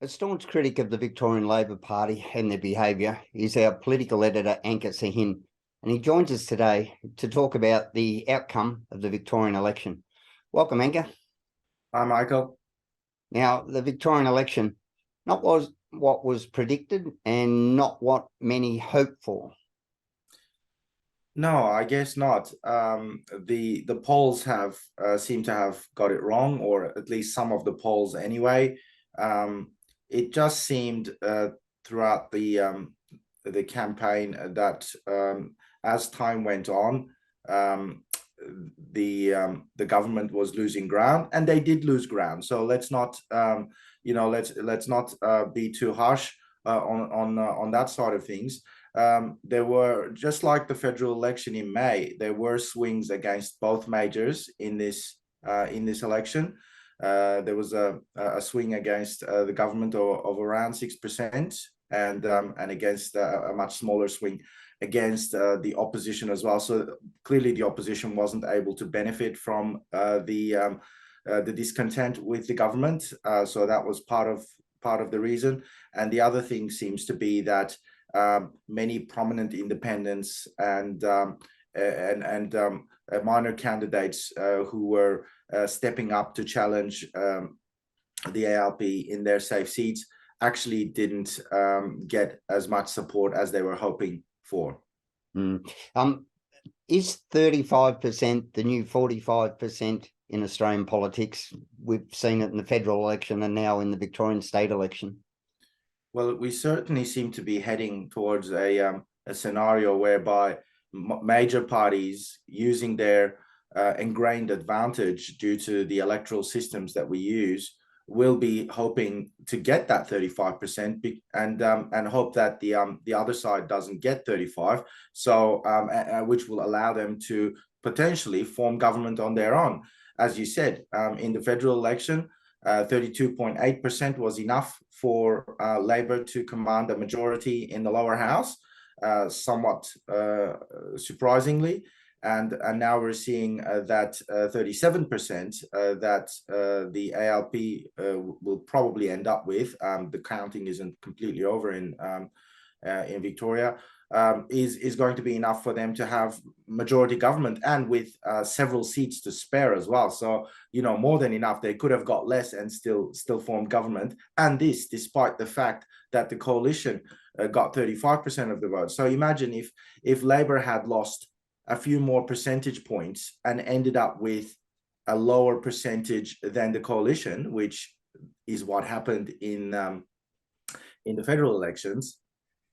A staunch critic of the Victorian Labor Party and their behaviour is our political editor, Anka Sahin, and he joins us today to talk about the outcome of the Victorian election. Welcome, Anka. Hi, Michael. Now, the Victorian election, not what was predicted and not what many hoped for. No, I guess not. The polls have seem to have got it wrong, or at least some of the polls anyway. It just seemed throughout the campaign that as time went on, the government was losing ground, and they did lose ground. So let's not let's not be too harsh on that side of things. There were, just like the federal election in May, there were swings against both majors in this election. There was a swing against the government of around 6%, and against a much smaller swing against the opposition as well. So clearly, the opposition wasn't able to benefit from the discontent with the government. So that was part of the reason. And the other thing seems to be that many prominent independents and minor candidates who were stepping up to challenge the ALP in their safe seats actually didn't get as much support as they were hoping for. Is 35% the new 45% in Australian politics? We've seen it in the federal election and now in the Victorian state election. Well, we certainly seem to be heading towards a scenario whereby major parties, using their ingrained advantage due to the electoral systems that we use, will be hoping to get that 35% and hope that the other side doesn't get 35%. So which will allow them to potentially form government on their own. As you said, in the federal election, 32.8% was enough for Labor to command a majority in the lower house, somewhat surprisingly. And now we're seeing that 37% that the ALP will probably end up with. The counting isn't completely over in Victoria. Is going to be enough for them to have majority government, and with several seats to spare as well. So, more than enough. They could have got less and still formed government. And this, despite the fact that the coalition got 35% of the vote. So imagine if Labor had lost a few more percentage points and ended up with a lower percentage than the coalition, which is what happened in the federal elections.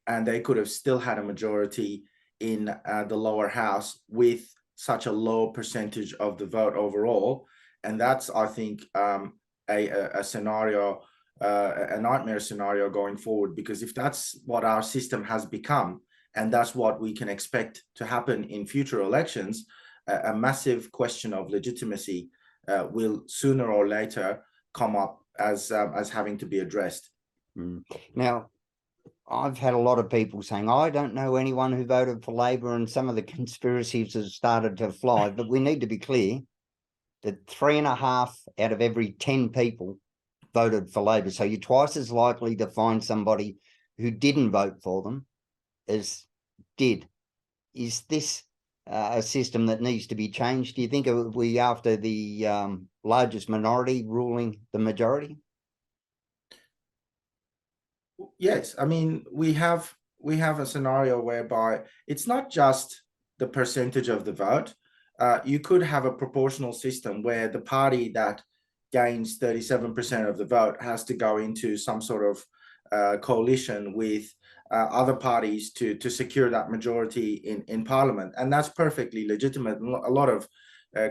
And they could have still had a majority in the lower house with such a low percentage of the vote overall. And that's, I think, a scenario, a nightmare scenario going forward, because if that's what our system has become, and that's what we can expect to happen in future elections, a massive question of legitimacy will sooner or later come up as having to be addressed. Now, I've had a lot of people saying, I don't know anyone who voted for Labor, and some of the conspiracies have started to fly. But we need to be clear that 3.5 out of every 10 people voted for Labor. So you're twice as likely to find somebody who didn't vote for them as did. Is this a system that needs to be changed? Do you think we after the largest minority ruling the majority? Yes, I mean, we have a scenario whereby it's not just the percentage of the vote. You could have a proportional system where the party that gains 37% of the vote has to go into some sort of coalition with other parties to secure that majority in Parliament, and that's perfectly legitimate. A lot of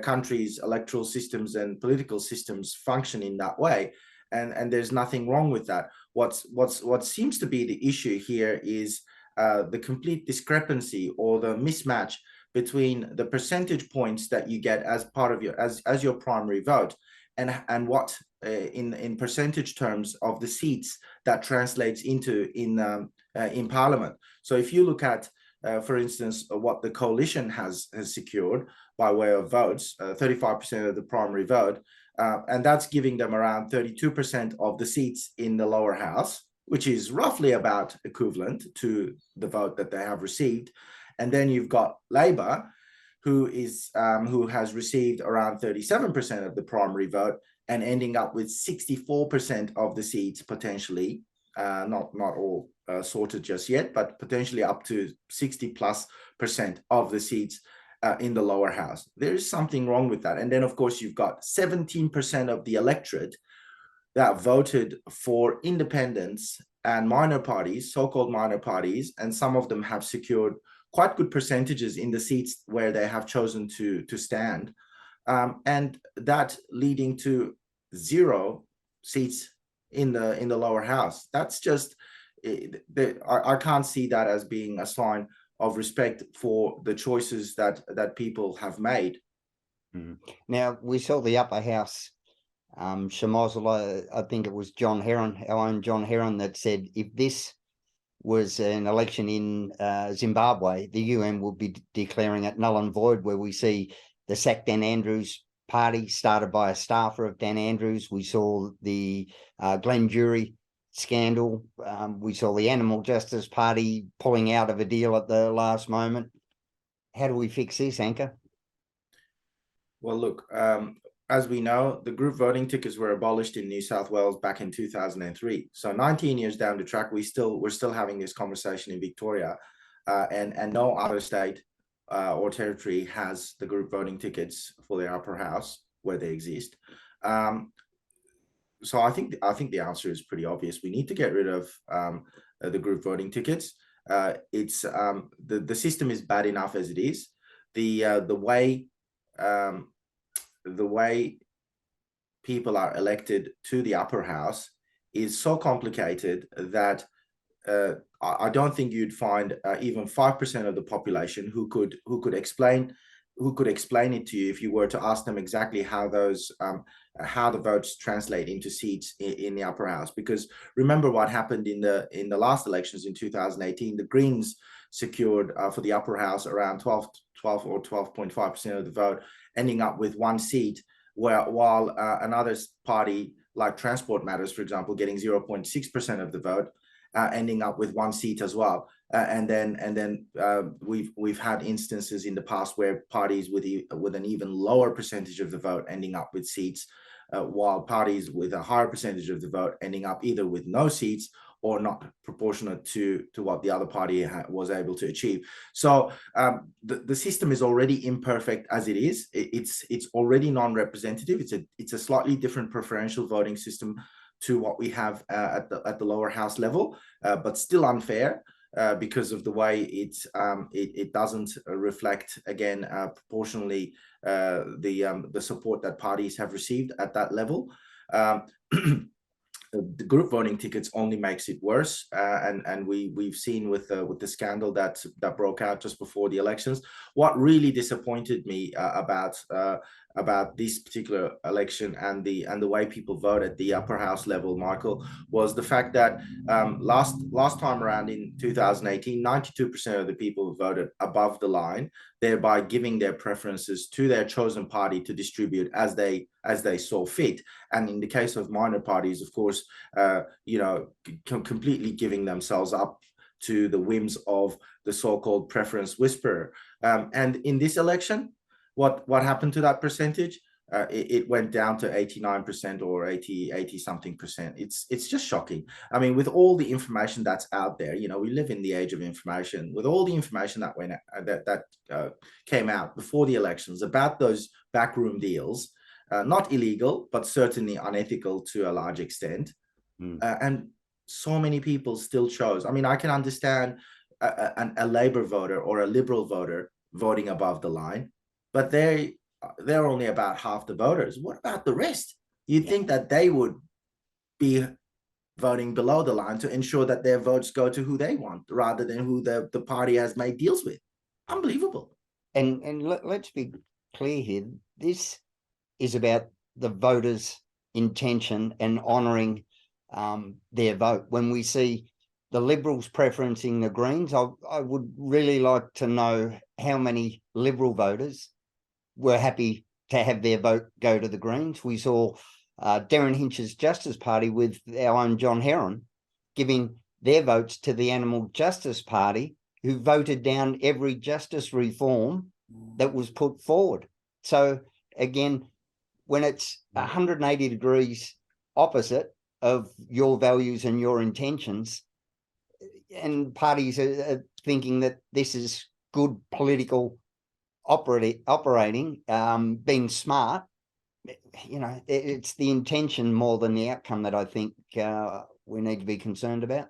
countries' electoral systems and political systems function in that way. And there's nothing wrong with that. What seems to be the issue here is the complete discrepancy or the mismatch between the percentage points that you get as part of your primary vote and what in percentage terms of the seats that translates into in Parliament. So if you look at for instance, what the coalition has secured by way of votes, 35% of the primary vote, and that's giving them around 32% of the seats in the lower house, which is roughly about equivalent to the vote that they have received. And then you've got Labor, who has received around 37% of the primary vote and ending up with 64% of the seats potentially, not all sorted just yet, but potentially up to 60+% of the seats in the lower house. There is something wrong with that. And then, of course, you've got 17% of the electorate that voted for independents and minor parties, so-called minor parties, and some of them have secured quite good percentages in the seats where they have chosen to stand, and that leading to 0 seats in the lower house. That's just, I can't see that as being a sign of respect for the choices that people have made. Now, we saw the upper house, Shamozzle, I think it was John Heron, our own John Heron, that said if this was an election in Zimbabwe, the UN would be declaring it null and void, where we see the Sack Dan Andrews party started by a staffer of Dan Andrews. We saw the Glenn Jury scandal. We saw the Animal Justice Party pulling out of a deal at the last moment. How do we fix this, Anka? Well, look, as we know, the group voting tickets were abolished in New South Wales back in 2003. So 19 years down the track, we're still having this conversation in Victoria, and no other state or territory has the group voting tickets for their upper house where they exist. So I think the answer is pretty obvious. We need to get rid of the group voting tickets. It's the system is bad enough as it is. The way people are elected to the upper house is so complicated that I don't think you'd find even 5% of the population who could explain it to you if you were to ask them exactly how the votes translate into seats in the upper house. Because remember what happened in the last elections in 2018. The Greens secured for the upper house around 12 or 12.5% of the vote, ending up with 1 seat, while another party like Transport Matters, for example, getting 0.6% of the vote, ending up with 1 seat as well. And then we've had instances in the past where parties with an even lower percentage of the vote ending up with seats, while parties with a higher percentage of the vote ending up either with no seats or not proportionate to what the other party was able to achieve. So the system is already imperfect as it is. It's already non-representative. It's a slightly different preferential voting system to what we have at the lower house level, but still unfair because of the way it doesn't reflect, again, proportionally the support that parties have received at that level. The group voting tickets only makes it worse, and we've seen with the scandal that broke out just before the elections. What really disappointed me about this particular election and the way people vote at the upper house level, Michael, was the fact that last time around in 2018, 92% of the people voted above the line, thereby giving their preferences to their chosen party to distribute as they saw fit. And in the case of minor parties, of course, completely giving themselves up to the whims of the so-called preference whisperer. And in this election, what happened to that percentage? It went down to 89% or 80 something percent. It's just shocking. I mean, with all the information that's out there, we live in the age of information. With all the information that came out before the elections about those backroom deals, not illegal, but certainly unethical to a large extent, and so many people still chose. I mean, I can understand a Labour voter or a Liberal voter voting above the line, but they're only about half the voters. What about the rest? You'd think that they would be voting below the line to ensure that their votes go to who they want rather than who the party has made deals with. Unbelievable. And let's be clear here. This is about the voters' intention and honouring their vote. When we see the Liberals preferencing the Greens, I would really like to know how many Liberal voters were happy to have their vote go to the Greens. We saw Darren Hinch's Justice Party with our own John Heron giving their votes to the Animal Justice Party, who voted down every justice reform that was put forward. So again, when it's 180 degrees opposite of your values and your intentions, and parties are thinking that this is good political operating, being smart, it's the intention more than the outcome that I think we need to be concerned about.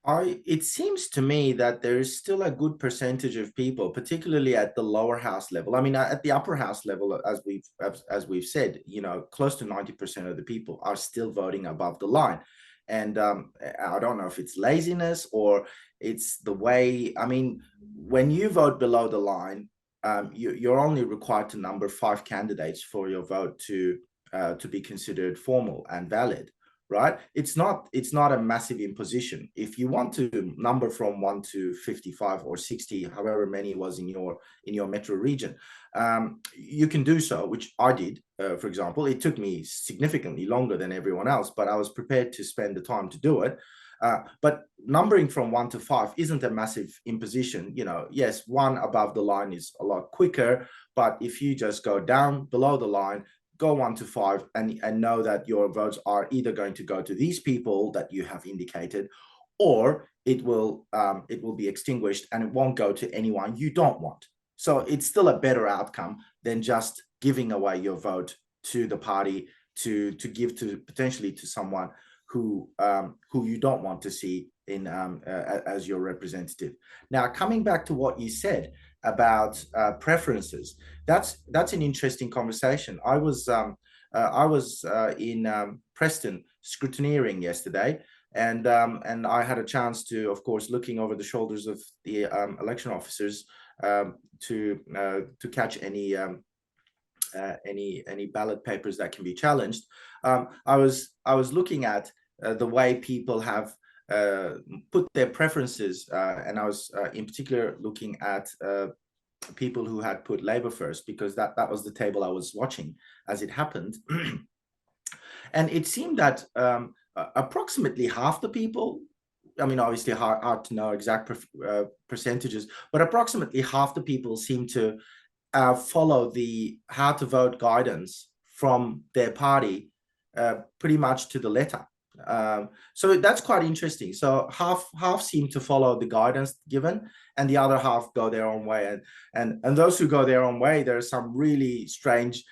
It seems to me that there is still a good percentage of people, particularly at the lower house level. I mean, at the upper house level, as we've said, close to 90% of the people are still voting above the line. And I don't know if it's laziness or it's the way. I mean, when you vote below the line, you're only required to number 5 candidates for your vote to be considered formal and valid. Right? It's not a massive imposition. If you want to number from 1 to 55 or 60, however many was in your metro region, you can do so, which I did. For example, it took me significantly longer than everyone else, but I was prepared to spend the time to do it. But numbering from 1 to 5 isn't a massive imposition. Yes, 1 above the line is a lot quicker, but if you just go down below the line, go 1 to 5 and know that your votes are either going to go to these people that you have indicated, or it will be extinguished and it won't go to anyone you don't want. So it's still a better outcome than just giving away your vote to the party to give to potentially to someone who you don't want to see in as your representative. Now, coming back to what you said about preferences, that's an interesting conversation. I was in Preston scrutineering yesterday, and I had a chance to, of course, looking over the shoulders of the election officers to catch any ballot papers that can be challenged. I was looking at the way people have put their preferences, and I was in particular looking at people who had put Labour first, because that was the table I was watching as it happened. And it seemed that approximately half the people, I mean, obviously hard to know exact percentages, but approximately half the people seem to follow the how to vote guidance from their party pretty much to the letter. So that's quite interesting. So half seem to follow the guidance given, and the other half go their own way. And those who go their own way, there are some really strange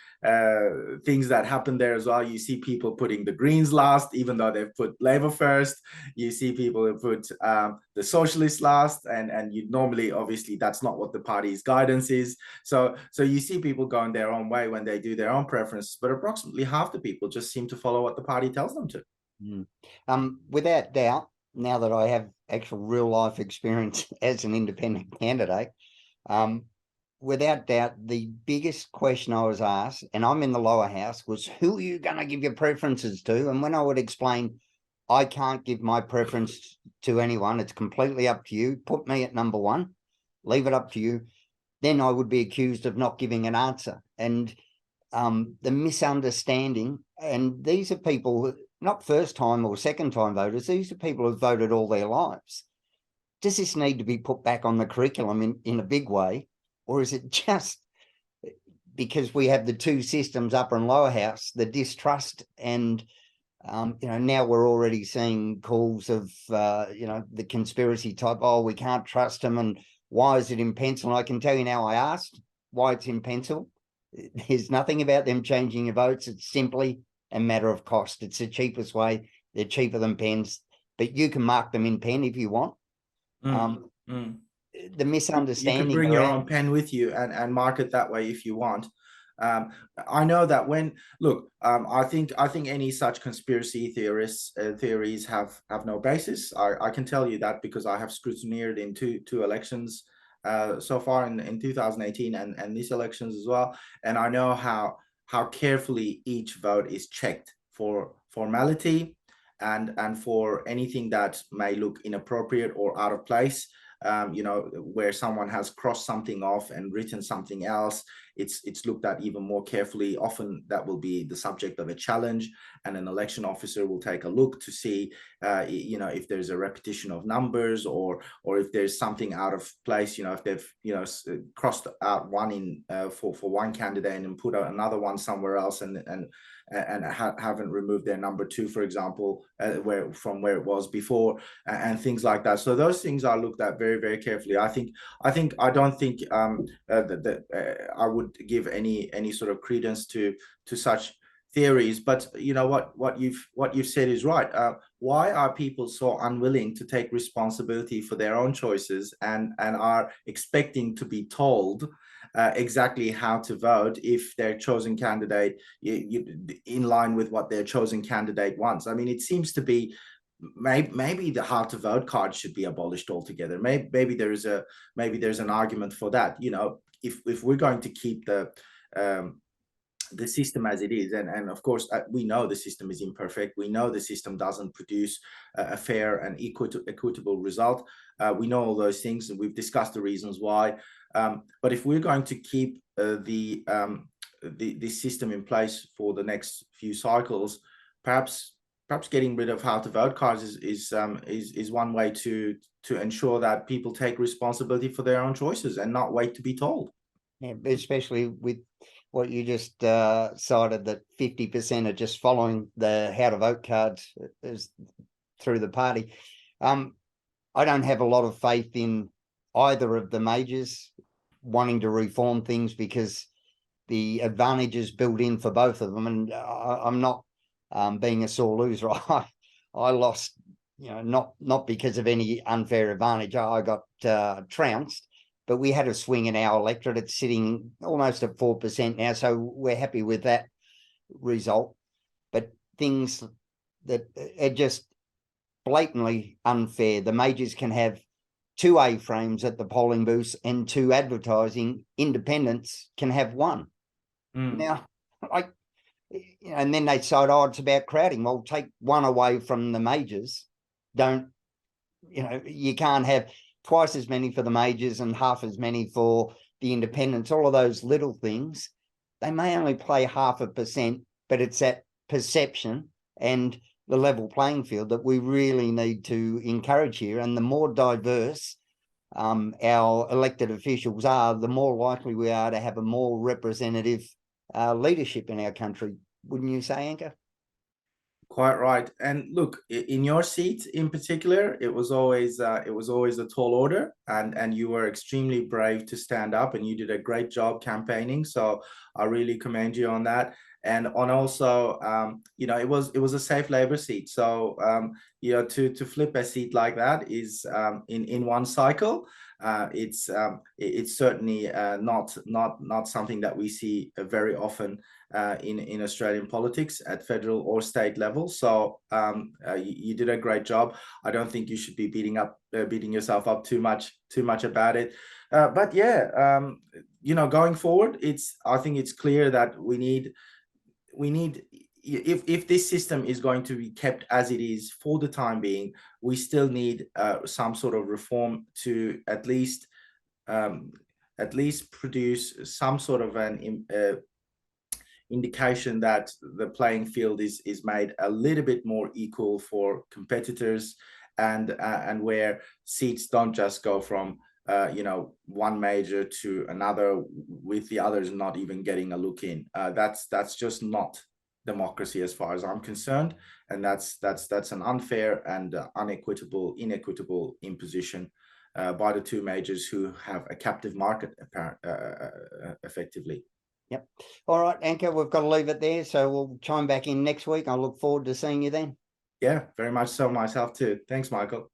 things that happen there as well. You see people putting the Greens last, even though they've put Labour first. You see people who put the Socialists last, and you normally, obviously, that's not what the party's guidance is. So you see people going their own way when they do their own preferences, but approximately half the people just seem to follow what the party tells them to. Without doubt, now that I have actual real life experience as an independent candidate, without doubt, the biggest question I was asked, and I'm in the lower house, was who are you going to give your preferences to? And when I would explain, I can't give my preference to anyone, it's completely up to you, put me at number 1, leave it up to you, then I would be accused of not giving an answer. And the misunderstanding, and these are people, not first time or second time voters, these are people who've voted all their lives. Does this need to be put back on the curriculum in a big way? Or is it just because we have the two systems, upper and lower house, the distrust, and now we're already seeing calls of the conspiracy type, oh, we can't trust them, and why is it in pencil? And I can tell you now, I asked why it's in pencil. There's nothing about them changing your votes. It's simply a matter of cost. It's the cheapest way. They're cheaper than pens, but you can mark them in pen if you want. The misunderstanding. You can bring your own pen with you and mark it that way if you want. I know that I think any such conspiracy theories have no basis. I can tell you that because I have scrutineered in two elections so far in 2018 and these elections as well, and I know how carefully each vote is checked for formality, and for anything that may look inappropriate or out of place, where someone has crossed something off and written something else, it's looked at even more carefully. Often that will be the subject of a challenge, and an election officer will take a look to see, if there's a repetition of numbers, or if there's something out of place. If they've crossed out one in for one candidate and put out another one somewhere else, and haven't removed their number 2, for example, from where it was before, and things like that. So those things are looked at very, very carefully. I don't think I would give any sort of credence to such theories. But what you've said is right. Why are people so unwilling to take responsibility for their own choices and are expecting to be told exactly how to vote if their chosen candidate in line with what their chosen candidate wants? I mean, it seems to be maybe the how to vote card should be abolished altogether. Maybe there's an argument for that. If we're going to keep the system as it is, and of course we know the system is imperfect, we know the system doesn't produce a fair and equitable result, we know all those things, and we've discussed the reasons why, but if we're going to keep the system in place for the next few cycles, perhaps getting rid of how to vote cards is one way to ensure that people take responsibility for their own choices and not wait to be told. Yeah, especially with what you just cited, that 50% are just following the how to vote cards through the party. I don't have a lot of faith in either of the majors wanting to reform things, because the advantages built in for both of them. And I'm not being a sore loser. I lost, not because of any unfair advantage. I got trounced. But we had a swing in our electorate. It's sitting almost at 4% now, so we're happy with that result. But things that are just blatantly unfair. The majors can have 2 A-frames at the polling booths, and 2 advertising. Independents can have 1. Now, and then they decide, it's about crowding. Well, take 1 away from the majors. You can't have twice as many for the majors and half as many for the independents. All of those little things, they may only play 0.5%, but it's that perception and the level playing field that we really need to encourage here. And the more diverse our elected officials are, the more likely we are to have a more representative leadership in our country. Wouldn't you say, Anka? Quite right. And look, in your seat in particular, it was always a tall order, and you were extremely brave to stand up, and you did a great job campaigning. So I really commend you on that. And on also, it was a safe Labor seat. So to flip a seat like that is in one cycle. It's certainly not something that we see very often in Australian politics at federal or state level. So you did a great job. I don't think you should be beating yourself up too much about it. But yeah, going forward, I think it's clear that we need, if this system is going to be kept as it is for the time being, we still need some sort of reform to at least produce some sort of an indication that the playing field is made a little bit more equal for competitors, and where seats don't just go from one major to another, with the others not even getting a look in. That's just not democracy as far as I'm concerned, and that's an unfair and inequitable imposition by the 2 majors who have a captive market effectively. Yep. All right, Anka, we've got to leave it there. So we'll chime back in next week. I look forward to seeing you then. Yeah, very much so myself too. Thanks, Michael.